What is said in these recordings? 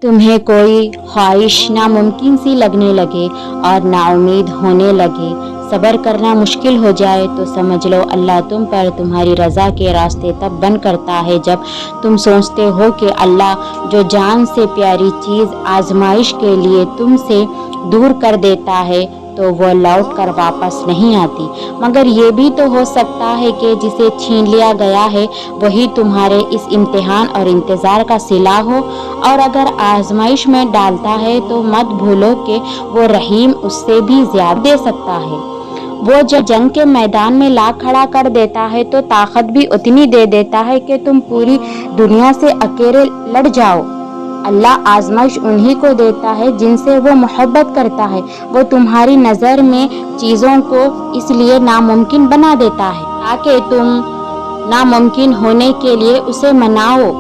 तुम्हें कोई ख्वाहिश नामुमकिन सी लगने लगे और नाउमीद होने लगे, सब्र करना मुश्किल हो जाए, तो समझ लो अल्लाह तुम पर तुम्हारी रज़ा के रास्ते तब बंद करता है जब तुम सोचते हो कि अल्लाह जो जान से प्यारी चीज़ आजमाइश के लिए तुमसे दूर कर देता है तो वो लौट कर वापस नहीं आती। मगर ये भी तो हो सकता है कि जिसे छीन लिया गया है वही तुम्हारे इस इम्तिहान और इंतज़ार का सिला हो, और अगर आजमाइश में डालता है तो मत भूलो कि वो रहीम उससे भी ज़्यादा दे सकता है। वो जब जंग के मैदान में ला खड़ा कर देता है तो ताकत भी उतनी दे देता है कि तुम पूरी दुनिया से अकेले लड़ जाओ। अल्लाह आजमाइश उन्हीं को देता है जिनसे वो मोहब्बत करता है। वो तुम्हारी नज़र में चीज़ों को इसलिए नामुमकिन बना देता है ताकि तुम नामुमकिन होने के लिए उसे मनाओ,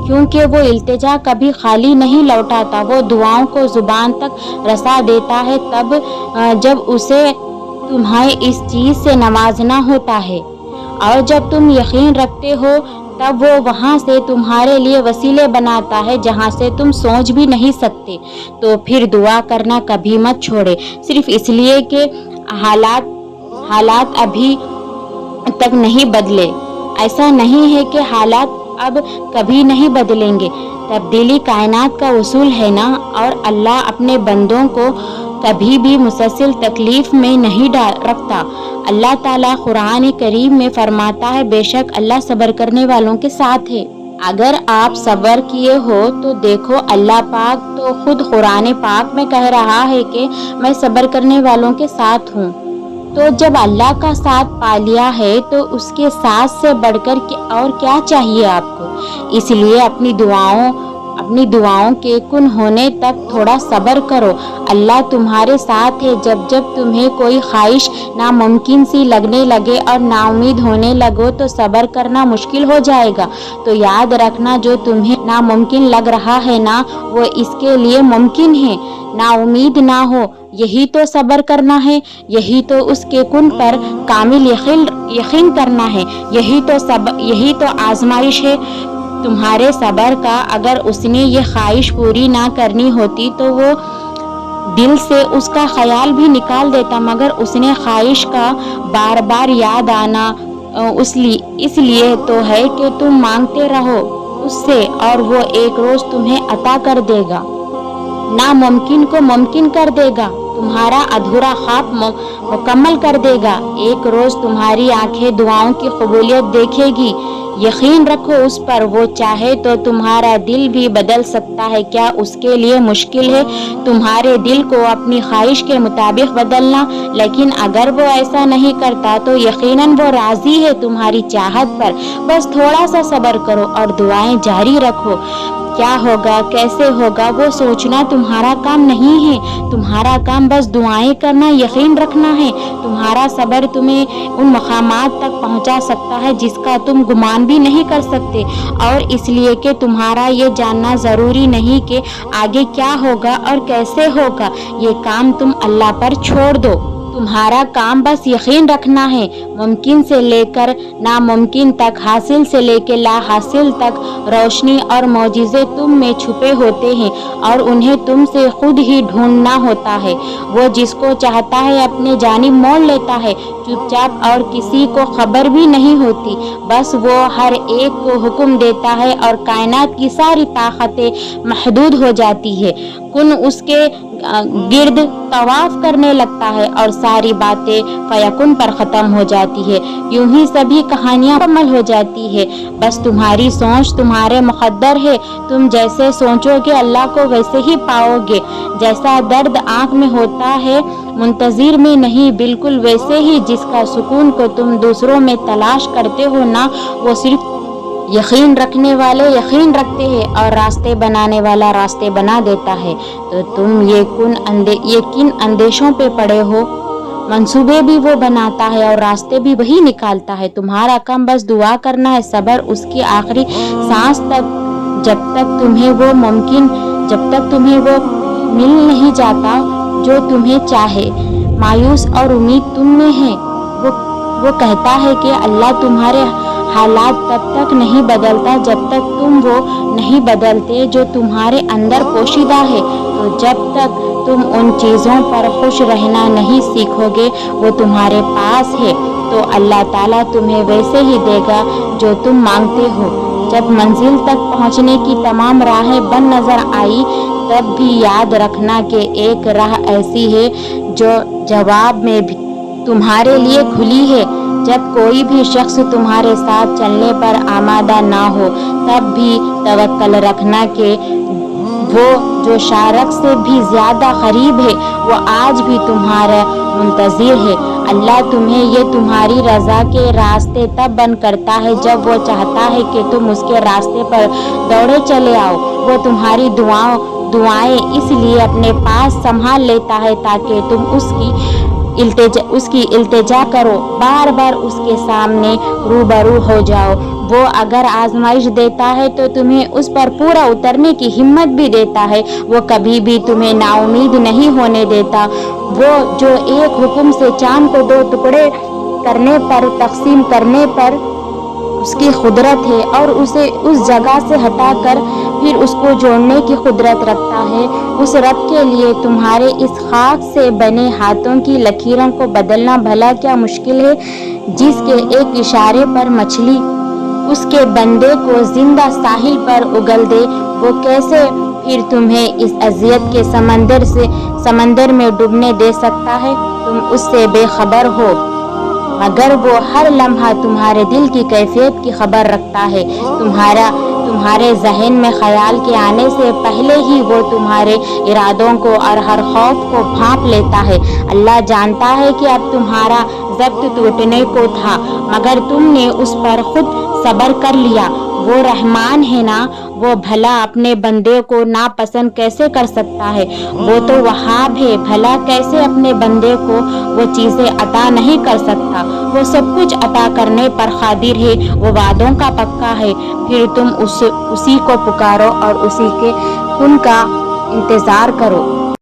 क्योंकि वो इल्तिजा कभी खाली नहीं लौटाता। वो दुआओं को ज़ुबान तक रसा देता है तब जब उसे तुम्हें इस चीज़ से नवाजना होता है, और जब तुम यकीन रखते हो तब वो वहाँ से तुम्हारे लिए वसीले बनाता है जहाँ से तुम सोच भी नहीं सकते। तो फिर दुआ करना कभी मत छोड़े, सिर्फ इसलिए कि हालात अभी तक नहीं बदले। ऐसा नहीं है कि हालात अब कभी नहीं बदलेंगे, तब्दीली कायनात का उसूल है ना, और अल्लाह अपने बंदों को कभी भी मुसलसल तकलीफ में नहीं रखता। अल्लाह ताला कुरान करीम में फरमाता है, बेशक अल्लाह सब्र करने वालों के साथ है। अगर आप सब्र किए हो तो देखो अल्लाह पाक तो खुद कुरान पाक में कह रहा है कि मैं सब्र करने वालों के साथ हूँ। तो जब अल्लाह का साथ पा लिया है तो उसके साथ से बढ़कर और क्या चाहिए आपको। इसलिए अपनी दुआओं के कुन होने तक थोड़ा सब्र करो। अल्लाह तुम्हारे साथ है। जब जब तुम्हें कोई ख्वाहिश नामुमकिन सी लगने लगे और नाउमीद होने लगो तो सब्र करना मुश्किल हो जाएगा। तो याद रखना, जो तुम्हें नामुमकिन लग रहा है ना, वो इसके लिए मुमकिन है। नाउमीद ना हो, यही तो सब्र करना है, यही तो उसके कुन पर कामिल यकीन करना है, यही तो आजमाइश है तुम्हारे सब्र का। अगर उसने ये ख्वाहिश पूरी ना करनी होती तो वो दिल से उसका ख्याल भी निकाल देता, मगर उसने ख्वाहिश का बार बार याद आना इसलिए तो है कि तुम मांगते रहो उससे और वो एक रोज़ तुम्हें अता कर देगा, नामुमकिन को मुमकिन कर देगा, तुम्हारा अधूरा ख्वाब मुकम्मल कर देगा। एक रोज़ तुम्हारी आंखें दुआओं की कबूलियत देखेगी। यकीन रखो उस पर, वो चाहे तो तुम्हारा दिल भी बदल सकता है। क्या उसके लिए मुश्किल है तुम्हारे दिल को अपनी ख्वाहिश के मुताबिक बदलना? लेकिन अगर वो ऐसा नहीं करता तो यकीनन वो राज़ी है तुम्हारी चाहत पर। बस थोड़ा सा सब्र करो और दुआएं जारी रखो। क्या होगा, कैसे होगा, वो सोचना तुम्हारा काम नहीं है। तुम्हारा काम बस दुआएं करना, यकीन रखना है। तुम्हारा सब्र तुम्हें उन मकामात तक पहुंचा सकता है जिसका तुम गुमान भी नहीं कर सकते। और इसलिए कि तुम्हारा ये जानना ज़रूरी नहीं कि आगे क्या होगा और कैसे होगा। ये काम तुम अल्लाह पर छोड़ दो। तुम्हारा काम बस यकीन रखना है। मुमकिन से लेकर नामुमकिन तक, हासिल से लेकर ला हासिल तक रोशनी और मौजिज़े तुम में छुपे होते हैं और उन्हें तुमसे खुद ही ढूंढना होता है। वो जिसको चाहता है अपने जानिब मोड़ लेता है चुपचाप, और किसी को खबर भी नहीं होती। बस वो हर एक को हुक्म देता है और कायनात की सारी ताकतें महदूद हो जाती है। कुन उसके गिर्द तवाफ करने लगता है और सारी बातें फयकुन पर ख़त्म हो जाती है। यूं ही सभी कहानियाँ मुकम्मल हो जाती है। बस तुम्हारी सोच तुम्हारे मुक़द्दर है। तुम जैसे सोचोगे अल्लाह को वैसे ही पाओगे। जैसा दर्द आँख में होता है मुंतज़िर में नहीं, बिल्कुल वैसे ही जिसका सुकून को तुम दूसरों में तलाश करते हो ना, वो सिर्फ यकीन रखने वाले यकीन रखते हैं और रास्ते बनाने वाला रास्ते बना देता है। तो तुम ये किन अंदेशों पे पड़े हो? मंसूबे भी वो बनाता है और रास्ते भी वही निकालता है। तुम्हारा काम बस दुआ करना है, सब्र उसकी आखिरी सांस तक, जब तक तुम्हें वो मिल नहीं जाता जो तुम्हें चाहे। मायूस और उम्मीद तुम में है। वो कहता है कि अल्लाह तुम्हारे हालात तब तक नहीं बदलता जब तक तुम वो नहीं बदलते जो तुम्हारे अंदर पोशीदा है। तो जब तक तुम उन चीज़ों पर खुश रहना नहीं सीखोगे वो तुम्हारे पास है, तो अल्लाह ताला तुम्हें वैसे ही देगा जो तुम मांगते हो। जब मंजिल तक पहुंचने की तमाम राहें बंद नजर आई तब भी याद रखना कि एक राह ऐसी है जो जवाब में भी तुम्हारे लिए खुली है। जब कोई भी शख्स तुम्हारे साथ चलने पर आमादा ना हो तब भी तवक्कल रखना कि वो जो शारक से भी ज़्यादा करीब है वो आज भी तुम्हारा मुंतज़िर है। अल्लाह तुम्हें ये तुम्हारी रज़ा के रास्ते तब बंद करता है जब वो चाहता है कि तुम उसके रास्ते पर दौड़े चले आओ। वो तुम्हारी दुआएं इसलिए अपने पास संभाल लेता है ताकि तुम उसकी इल्तिजा करो, बार बार उसके सामने रूबरू हो जाओ। वो अगर आजमाइश देता है तो तुम्हें उस पर पूरा उतरने की हिम्मत भी देता है। वो कभी भी तुम्हें नाउमीद नहीं होने देता। वो जो एक हुक्म से चांद को 2 टुकड़े करने पर तकसीम करने पर उसकी कुदरत है और उसे उस जगह से हटाकर फिर उसको जोड़ने की कुदरत रखता है, उस रब के लिए तुम्हारे इस खाक से बने हाथों की लकीरों को बदलना भला क्या मुश्किल है। जिसके एक इशारे पर मछली उसके बंदे को जिंदा साहिल पर उगल दे, वो कैसे फिर तुम्हें इस अजियत के समंदर में डूबने दे सकता है। तुम उससे बेखबर हो मगर वो हर लम्हा तुम्हारे दिल की कैफियत की खबर रखता है। तुम्हारे जहन में ख्याल के आने से पहले ही वो तुम्हारे इरादों को और हर खौफ को भांप लेता है। अल्लाह जानता है कि अब तुम्हारा ज़ब्त टूटने को था मगर तुमने उस पर खुद सब्र कर लिया। वो रहमान है ना, वो भला अपने बंदे को नापसंद कैसे कर सकता है। वो तो वहाब है, भला कैसे अपने बंदे को वो चीज़ें अता नहीं कर सकता। वो सब कुछ अता करने पर कादिर है, वो वादों का पक्का है। फिर तुम उसी को पुकारो और उसी के कुन का इंतज़ार करो।